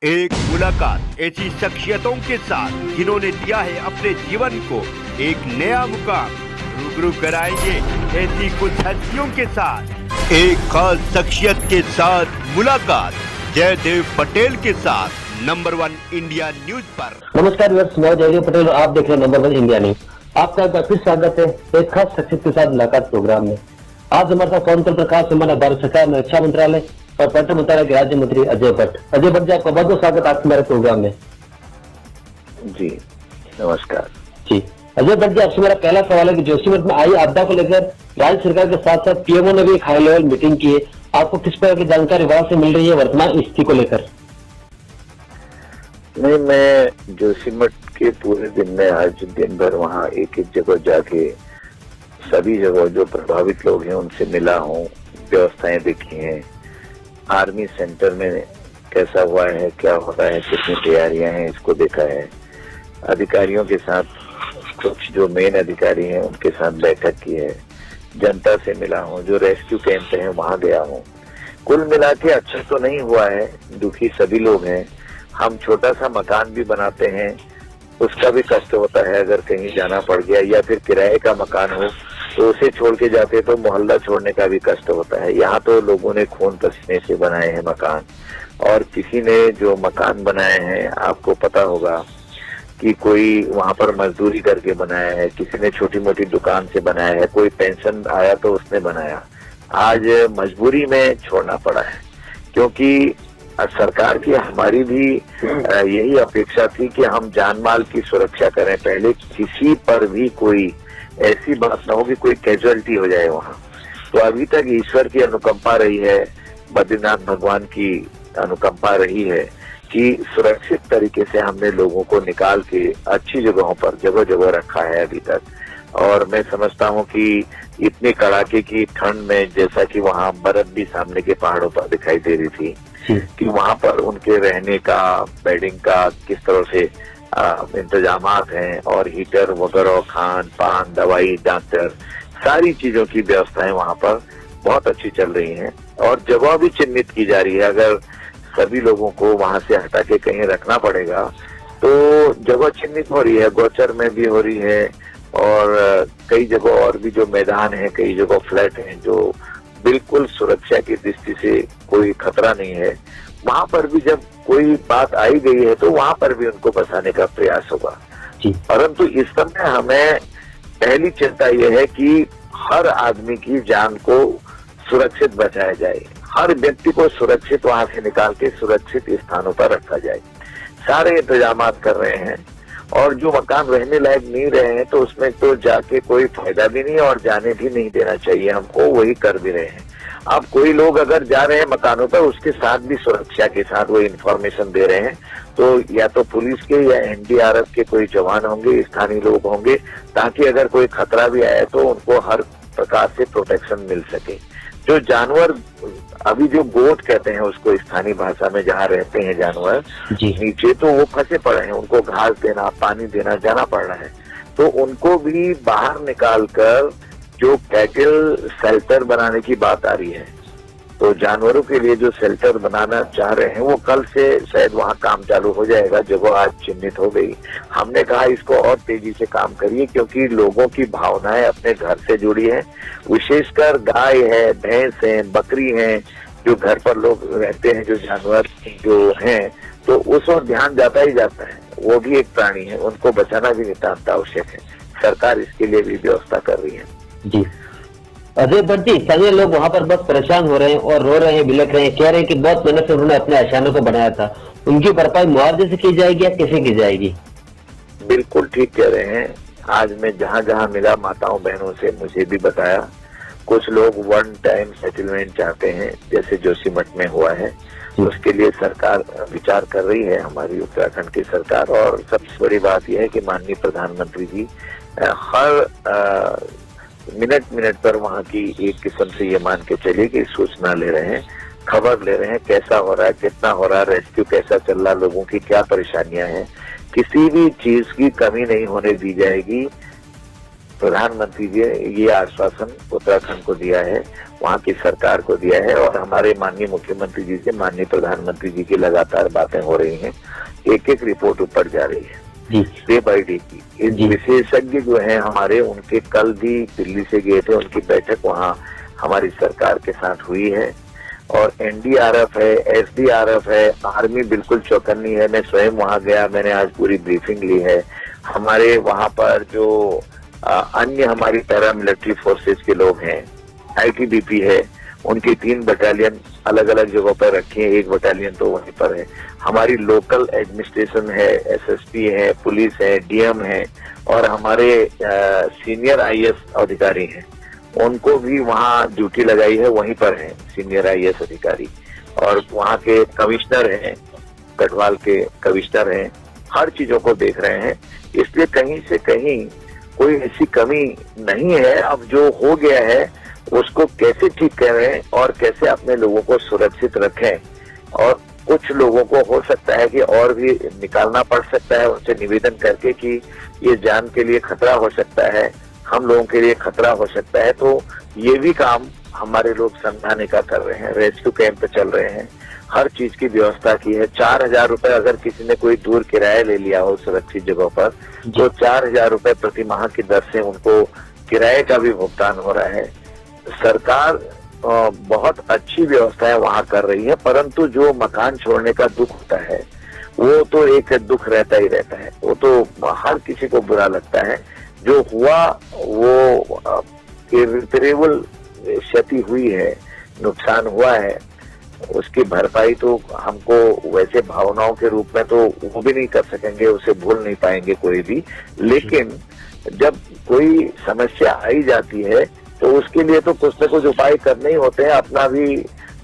एक मुलाकात ऐसी शख्सियतों के साथ जिन्होंने दिया है अपने जीवन को एक नया मुकाम। रूबरू कराएंगे ऐसी कुछ हस्तियों के साथ एक खास शख्सियत के साथ मुलाकात जयदेव पटेल के साथ नंबर 1 इंडिया न्यूज पर। नमस्कार व्यूअर्स, मैं जयदेव पटेल और आप देख रहे हैं नंबर 1 इंडिया न्यूज। आपका एक बार फिर स्वागत है एक खास शख्सियत के साथ मुलाकात प्रोग्राम में। आज हमारे साथ फोन पर खास मेहमान भारत सरकार में रक्षा मंत्रालय और पर्यटन मंत्रालय के राज्य मंत्री अजय भट्ट। अजय भट्ट जी, आपका बहुत बहुत स्वागत आपके हमारे प्रोग्राम में। जी नमस्कार जी अजय भट्ट जी, आपसे मेरा पहला सवाल है कि जोशीमठ में आई आपदा को लेकर राज्य सरकार के साथ साथ पीएमओ ने भी एक हाई लेवल मीटिंग की है। आपको किस प्रकार की जानकारी वहां से मिल रही है वर्तमान स्थिति को लेकर? नहीं, मैं जोशीमठ के पूरे दिन में आज दिन भर वहाँ एक एक जगह जाके सभी जगह जो प्रभावित लोग हैं उनसे मिला हूँ, व्यवस्थाएं देखी हैं, आर्मी सेंटर में कैसा हुआ है, क्या हो रहा है, कितनी तैयारियां हैं, इसको देखा है। अधिकारियों के साथ कुछ जो मेन अधिकारी हैं उनके साथ बैठक की है, जनता से मिला हूँ, जो रेस्क्यू कैंप है वहां गया हूँ। कुल मिला के अच्छा तो नहीं हुआ है, दुखी सभी लोग हैं। हम छोटा सा मकान भी बनाते हैं, उसका भी कष्ट होता है अगर कहीं जाना पड़ गया, या फिर किराए का मकान हो तो उसे छोड़ के जाते तो मोहल्ला छोड़ने का भी कष्ट होता है। यहाँ तो लोगों ने खून पसीने से बनाए हैं मकान, और किसी ने जो मकान बनाए हैं आपको पता होगा कि कोई वहां पर मजदूरी करके बनाया है, किसी ने छोटी मोटी दुकान से बनाया है, कोई पेंशन आया तो उसने बनाया। आज मजबूरी में छोड़ना पड़ा है, क्योंकि सरकार की हमारी भी यही अपेक्षा थी कि हम जान माल की सुरक्षा करें, पहले किसी पर भी कोई ऐसी बात ना हो कि कोई कैजुअलिटी हो जाए वहाँ। तो अभी तक ईश्वर की अनुकंपा रही है, बद्रीनाथ भगवान की अनुकंपा रही है कि सुरक्षित तरीके से हमने लोगों को निकाल के अच्छी जगहों पर जगह जगह रखा है अभी तक। और मैं समझता हूँ कि इतनी कड़ाके की ठंड में, जैसा कि वहाँ बर्फ भी सामने के पहाड़ों पर दिखाई दे रही थी, कि वहां पर उनके रहने का, बेडिंग का किस तरह से इंतजामात हैं, और हीटर वगैरह, खान पान, दवाई, डॉक्टर, सारी चीजों की व्यवस्थाएं वहां पर बहुत अच्छी चल रही हैं। और जगह भी चिन्हित की जा रही है, अगर सभी लोगों को वहां से हटा के कहीं रखना पड़ेगा तो जगह चिन्हित हो रही है, गोचर में भी हो रही है, और कई जगह और भी जो मैदान है, कई जगह फ्लैट हैं जो बिल्कुल सुरक्षा की दृष्टि से कोई खतरा नहीं है। वहां पर भी जब कोई बात आई गई है तो वहां पर भी उनको बचाने का प्रयास होगा। परंतु इस समय हमें पहली चिंता यह है कि हर आदमी की जान को सुरक्षित बचाया जाए, हर व्यक्ति को सुरक्षित वहां से निकाल के सुरक्षित स्थानों पर रखा जाए। सारे इंतजामात कर रहे हैं, और जो मकान रहने लायक नहीं रहे हैं तो उसमें तो जाके कोई फायदा भी नहीं है, और जाने भी नहीं देना चाहिए हमको, वही कर भी रहे हैं। अब कोई लोग अगर जा रहे हैं मकानों पर, उसके साथ भी सुरक्षा के साथ वो इन्फॉर्मेशन दे रहे हैं, तो या तो पुलिस के या एनडीआरएफ के कोई जवान होंगे, स्थानीय लोग होंगे, ताकि अगर कोई खतरा भी आए तो उनको हर प्रकार से प्रोटेक्शन मिल सके। जो जानवर अभी जो गोट कहते हैं उसको स्थानीय भाषा में, जहाँ रहते हैं जानवर नीचे, तो वो फंसे पड़े हैं, उनको घास देना, पानी देना जाना पड़ रहा है। तो उनको भी बाहर निकाल कर जो कैटल शेल्टर बनाने की बात आ रही है, तो जानवरों के लिए जो शेल्टर बनाना चाह रहे हैं वो कल से शायद वहाँ काम चालू हो जाएगा। जगह आज चिन्हित हो गई। हमने कहा इसको और तेजी से काम करिए, क्योंकि लोगों की भावनाएं अपने घर से जुड़ी है, विशेषकर गाय है, भैंस है, बकरी है, जो घर पर लोग रहते हैं, जो जानवर जो हैं, तो उस ओर ध्यान जाता ही जाता है। वो भी एक प्राणी है, उनको बचाना भी नितांत आवश्यक है। सरकार इसके लिए भी व्यवस्था कर रही है। जी अजय भट्ट जी, स्थानीय लोग वहाँ पर बहुत परेशान हो रहे हैं और रो रहे हैं, बिलख रहे हैं, कह रहे हैं कि बहुत मेहनत से उन्होंने अपने आशानों को बनाया था, उनकी भरपाई मुआवजे से की जाएगी या कैसे की जाएगी? बिल्कुल ठीक कह रहे हैं। आज मैं जहाँ जहाँ मिला माताओं बहनों से, मुझे भी बताया कुछ लोग 1 टाइम सेटलमेंट चाहते हैं, जैसे जोशीमठ में हुआ है। उसके लिए सरकार विचार कर रही है, हमारी उत्तराखंड की सरकार। और सबसे बड़ी बात यह है कि माननीय प्रधानमंत्री जी हर मिनट मिनट पर वहाँ की एक किस्म से ये मान के चलिए कि सूचना ले रहे हैं, खबर ले रहे हैं, कैसा हो रहा है, कितना हो रहा है, रेस्क्यू कैसा चल रहा है, लोगों की क्या परेशानियां हैं। किसी भी चीज की कमी नहीं होने दी जाएगी। प्रधानमंत्री जी ये आश्वासन उत्तराखंड को दिया है, वहाँ की सरकार को दिया है और हमारे माननीय मुख्यमंत्री जी से माननीय प्रधानमंत्री जी की लगातार बातें हो रही हैं। एक एक रिपोर्ट ऊपर जा रही है डे बाई डे की। इस विशेषज्ञ जो हैं हमारे, उनके कल भी दिल्ली से गए थे, उनकी बैठक वहाँ हमारी सरकार के साथ हुई है। और एनडीआरएफ है, एसडीआरएफ है, आर्मी बिल्कुल चौकन्नी है। मैं स्वयं वहाँ गया, मैंने आज पूरी ब्रीफिंग ली है। हमारे वहाँ पर जो अन्य हमारी पैरामिलिट्री फोर्सेज के लोग हैं, आईटीबीपी है, उनकी 3 बटालियन अलग अलग जगहों पर रखी है, 1 बटालियन तो वहीं पर है। हमारी लोकल एडमिनिस्ट्रेशन है, एसएसपी है, पुलिस है, डीएम है और हमारे सीनियर आईएएस अधिकारी हैं, उनको भी वहाँ ड्यूटी लगाई है, वहीं पर है सीनियर आईएएस अधिकारी। और वहाँ के कमिश्नर हैं, गढ़वाल के कमिश्नर हैं, हर चीजों को देख रहे हैं। इसलिए कहीं से कहीं कोई ऐसी कमी नहीं है। अब जो हो गया है उसको कैसे ठीक करें और कैसे अपने लोगों को सुरक्षित रखें। और कुछ लोगों को हो सकता है कि और भी निकालना पड़ सकता है, उनसे निवेदन करके कि ये जान के लिए खतरा हो सकता है, हम लोगों के लिए खतरा हो सकता है। तो ये भी काम हमारे लोग समझाने का कर रहे हैं, रेस्क्यू कैंप चल रहे हैं, हर चीज की व्यवस्था की है। 4000 रुपए अगर किसी ने कोई दूर किराया ले लिया हो सुरक्षित जगहों पर, तो 4000 रुपए प्रति माह की दर से उनको किराए का भी भुगतान हो रहा है। सरकार बहुत अच्छी व्यवस्थाएं वहां कर रही है, परंतु जो मकान छोड़ने का दुख होता है वो तो एक दुख रहता ही रहता है, वो तो हर किसी को बुरा लगता है। जो हुआ वो इरिपेरेबल क्षति हुई है, नुकसान हुआ है, उसकी भरपाई तो हमको वैसे भावनाओं के रूप में तो वो भी नहीं कर सकेंगे, उसे भूल नहीं पाएंगे कोई भी। लेकिन जब कोई समस्या आई जाती है तो उसके लिए तो कुछ न कुछ उपाय करने ही होते हैं, अपना भी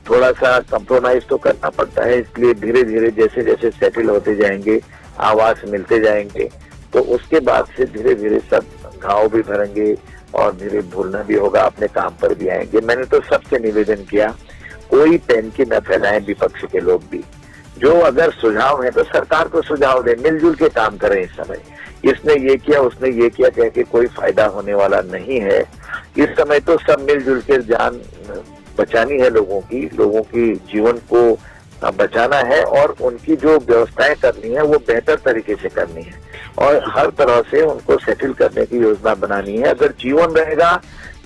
थोड़ा सा कंप्रोमाइज तो करना पड़ता है। इसलिए धीरे धीरे जैसे जैसे सेटल होते जाएंगे, आवास मिलते जाएंगे, तो उसके बाद से धीरे धीरे सब घाव भी भरेंगे और धीरे भूलना भी होगा, अपने काम पर भी आएंगे। मैंने तो सबसे निवेदन किया, कोई पैनकी न फैलाएं विपक्ष के लोग भी। जो अगर सुझाव है तो सरकार को सुझाव दें, मिलजुल के काम करें। इस समय इसने ये किया, उसने ये किया कह के कोई फायदा होने वाला नहीं है। इस समय तो सब मिलजुल के जान बचानी है, लोगों की जीवन को बचाना है और उनकी जो व्यवस्थाएं करनी है वो बेहतर तरीके से करनी है और हर तरह से उनको सेटल करने की योजना बनानी है। अगर जीवन रहेगा,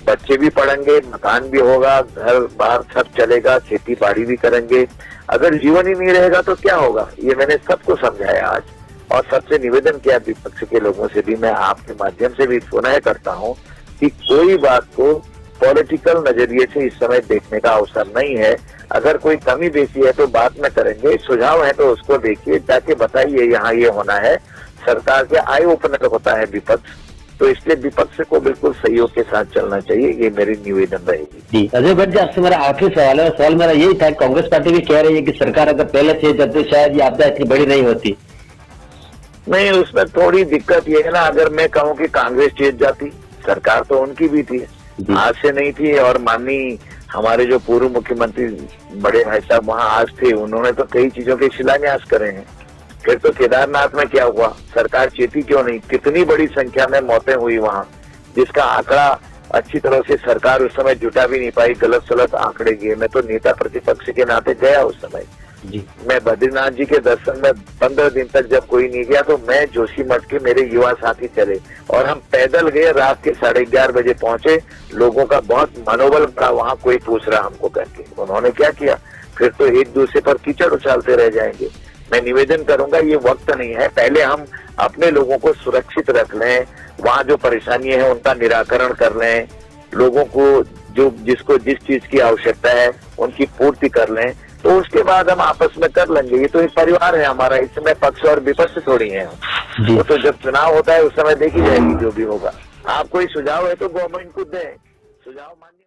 बच्चे भी पढ़ेंगे, मकान भी होगा, घर बार सब चलेगा, खेती बाड़ी भी करेंगे। अगर जीवन ही नहीं रहेगा तो क्या होगा, ये मैंने सबको समझाया आज और सबसे निवेदन किया विपक्ष के लोगों से भी। मैं आपके माध्यम से भी पुनः करता हूं कि कोई बात को पॉलिटिकल नजरिए से इस समय देखने का अवसर नहीं है। अगर कोई कमी बेसी है तो बाद में करेंगे, सुझाव है तो उसको देखिए, जाके बताइए यहाँ ये होना है। सरकार के आई ओपनर होता है विपक्ष, तो इसलिए विपक्ष को बिल्कुल सहयोग के साथ चलना चाहिए, ये मेरी निवेदन रहेगी। जी अजय भट्ट जी, आपसे मेरा आखिरी सवाल है। सवाल मेरा यही था, कांग्रेस पार्टी भी कह रही है कि सरकार अगर पहले से जाती शायद ये आपदा इतनी बड़ी नहीं होती। नहीं, उसमें थोड़ी दिक्कत ये है ना, अगर मैं कहूँ कि कांग्रेस जीत जाती, सरकार तो उनकी भी थी, आज से नहीं थी। और माननीय हमारे जो पूर्व मुख्यमंत्री बड़े भाई साहब वहाँ आज थे, उन्होंने तो कई चीजों के शिलान्यास करे हैं। फिर तो केदारनाथ में क्या हुआ, सरकार चेती क्यों नहीं? कितनी बड़ी संख्या में मौतें हुई वहाँ, जिसका आंकड़ा अच्छी तरह से सरकार उस समय जुटा भी नहीं पाई, गलत सलत आंकड़े गिए। मैं तो नेता प्रतिपक्ष के नाते गया उस समय जी। मैं बद्रीनाथ जी के दर्शन में 15 दिन तक जब कोई नहीं गया तो मैं जोशीमठ के मेरे युवा साथी चले और हम पैदल गए, रात के 11:30 बजे पहुंचे। लोगों का बहुत मनोबल बढ़ा, वहाँ कोई पूछ रहा हमको करके। उन्होंने क्या किया, फिर तो एक दूसरे पर कीचड़ उछालते रह जाएंगे। मैं निवेदन करूंगा, ये वक्त नहीं है, पहले हम अपने लोगों को सुरक्षित रख लें, वहाँ जो परेशानी है उनका निराकरण कर लें, लोगों को जिसको जिस चीज की आवश्यकता है उनकी पूर्ति कर लें, तो उसके बाद हम आपस में कर लेंगे। ये तो एक परिवार है हमारा, इसमें पक्ष और विपक्ष थोड़ी है। तो जब चुनाव होता है उस समय देखी जाएगी जो भी होगा। आप कोई सुझाव है तो गवर्नमेंट को दें, सुझाव मान्य